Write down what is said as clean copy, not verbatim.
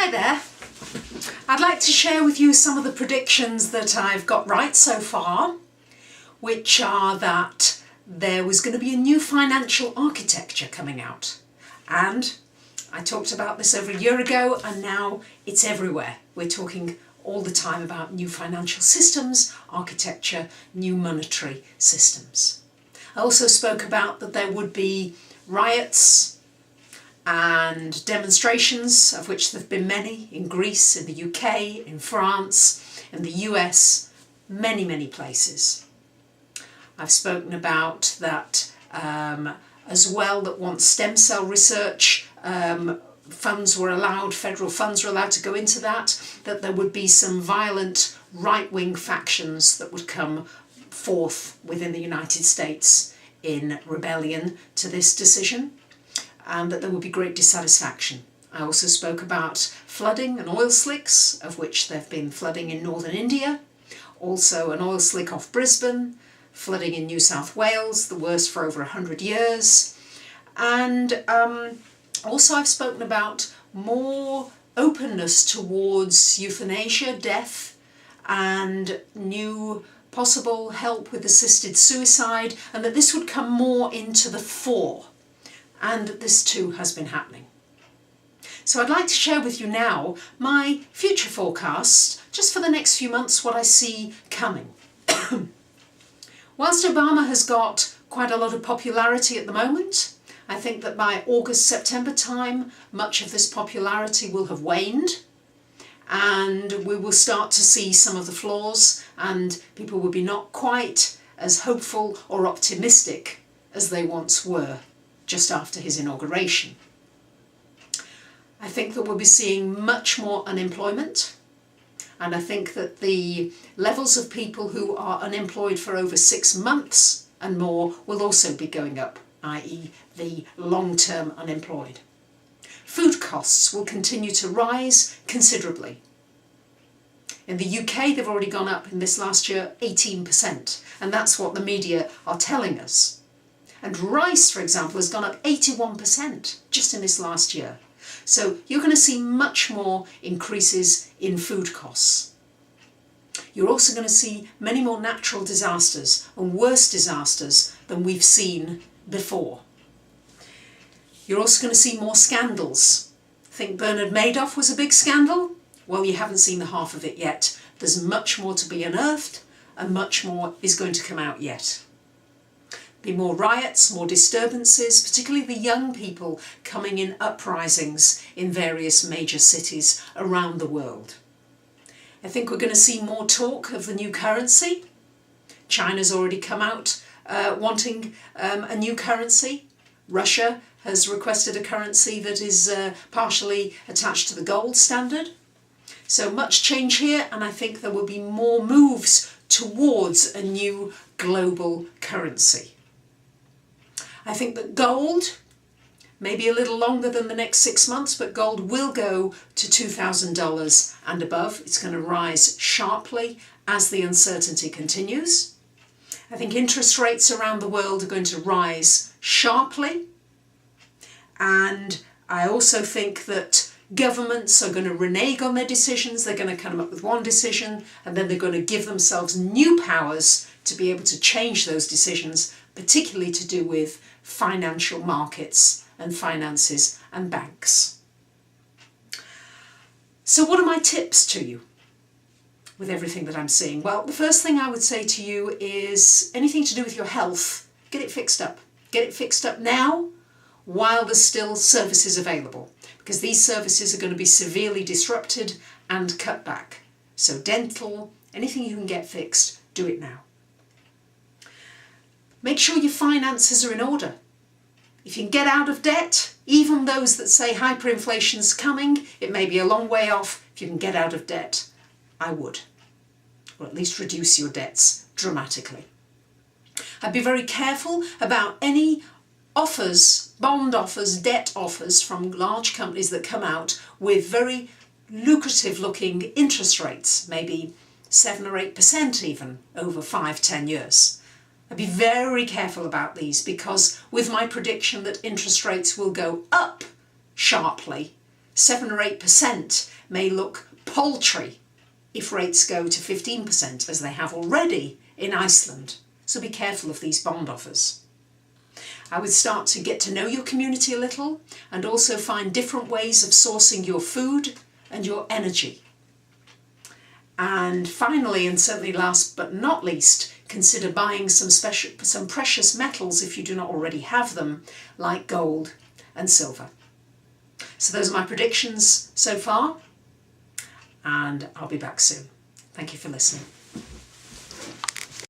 Hi there. I'd like to share with you some of the predictions that I've got right so far, which are that there was going to be a new financial architecture coming out. And I talked about this over a year ago, and now it's everywhere. We're talking all the time about new financial systems, architecture, new monetary systems. I also spoke about that there would be riots and demonstrations, of which there have been many in Greece, in the UK, in France, in the US, many places. I've spoken about that as well, that once stem cell research funds were allowed, federal funds were allowed to go into that there would be some violent right-wing factions that would come forth within the United States in rebellion to this decision, and that there would be great dissatisfaction. I also spoke about flooding and oil slicks, of which there have been flooding in northern India, also an oil slick off Brisbane, flooding in New South Wales, the worst for over 100 years. And also I've spoken about more openness towards euthanasia, death, and new possible help with assisted suicide, and that this would come more into the fore. And this too has been happening. So I'd like to share with you now my future forecast, just for the next few months, what I see coming. Whilst Obama has got quite a lot of popularity at the moment, I think that by August, September time, much of this popularity will have waned, and we will start to see some of the flaws, and people will be not quite as hopeful or optimistic as they once were just after his inauguration. I think that we'll be seeing much more unemployment, and I think that the levels of people who are unemployed for over 6 months and more will also be going up, i.e. the long-term unemployed. Food costs will continue to rise considerably. In the UK, they've already gone up in this last year 18%, and that's what the media are telling us. And rice, for example, has gone up 81% just in this last year. So you're going to see much more increases in food costs. You're also going to see many more natural disasters and worse disasters than we've seen before. You're also going to see more scandals. Think Bernard Madoff was a big scandal? Well, you haven't seen the half of it yet. There's much more to be unearthed, and much more is going to come out yet. Be more riots, more disturbances, particularly the young people coming in uprisings in various major cities around the world. I think we're going to see more talk of the new currency. China's already come out wanting a new currency. Russia has requested a currency that is partially attached to the gold standard. So much change here, and I think there will be more moves towards a new global currency. I think that gold, maybe a little longer than the next 6 months, but gold will go to $2,000 and above. It's going to rise sharply as the uncertainty continues. I think interest rates around the world are going to rise sharply. And I also think that governments are going to renege on their decisions. They're going to come up with one decision, and then they're going to give themselves new powers to be able to change those decisions, particularly to do with financial markets and finances and banks. So what are my tips to you with everything that I'm seeing? Well, the first thing I would say to you is anything to do with your health, get it fixed up. Get it fixed up now while there's still services available, because these services are going to be severely disrupted and cut back. So dental, anything you can get fixed, do it now. Make sure your finances are in order. If you can get out of debt, even those that say hyperinflation's coming, it may be a long way off. If you can get out of debt, I would. Or at least reduce your debts dramatically. I'd be very careful about any offers, bond offers, debt offers from large companies that come out with very lucrative looking interest rates, maybe 7 or 8% even over 5-10 years. I'd be very careful about these, because with my prediction that interest rates will go up sharply, 7 or 8% may look paltry if rates go to 15%, as they have already in Iceland. So be careful of these bond offers. I would start to get to know your community a little and also find different ways of sourcing your food and your energy. And finally, and certainly last but not least, consider buying some precious metals if you do not already have them, like gold and silver. So those are my predictions so far, and I'll be back soon. Thank you for listening.